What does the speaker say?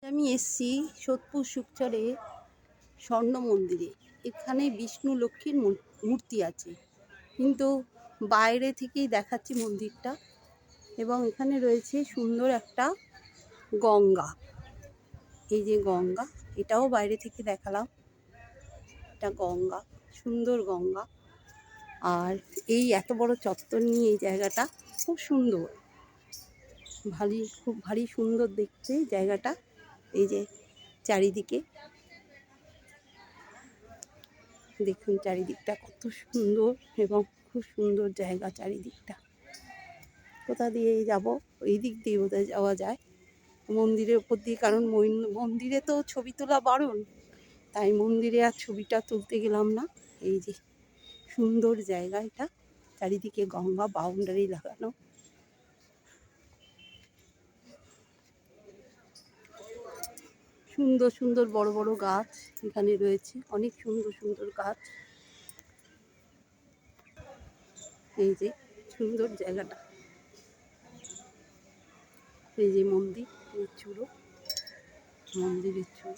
আমি এসছি সোদপুর সুকচরে স্বর্ণ মন্দিরে। এখানে বিষ্ণু লক্ষ্মীর মূর্তি আছে, কিন্তু বাইরে থেকেই দেখাচ্ছি মন্দিরটা। এবং এখানে রয়েছে সুন্দর একটা গঙ্গা। এই যে গঙ্গা, এটাও বাইরে থেকে দেখালাম। এটা গঙ্গা, সুন্দর গঙ্গা। আর এই এত বড় চত্বর নিয়ে এই জায়গাটা খুব সুন্দর, খুব ভারী সুন্দর দেখতে জায়গাটা। এই যে চারিদিকে দেখুন, চারিদিকটা কত সুন্দর এবং খুব সুন্দর জায়গা চারিদিকটা। কোথা দিয়ে যাব? এই দিক দিয়ে বোধহয় যাওয়া যায় মন্দিরের উপর দিয়ে, কারণ মন্দিরে তো ছবি তোলা বারণ, তাই মন্দিরে আর ছবিটা তুলতে গেলাম না। এই যে সুন্দর জায়গা, এটা চারিদিকে গঙ্গা, বাউন্ডারি লাগানো। সুন্দর সুন্দর বড় বড় গাছ এখানে রয়েছে, অনেক সুন্দর সুন্দর গাছ। এই যে সুন্দর জায়গাটা, এই যে মন্দির, এই চূড়ো, মন্দিরের চূড়ো।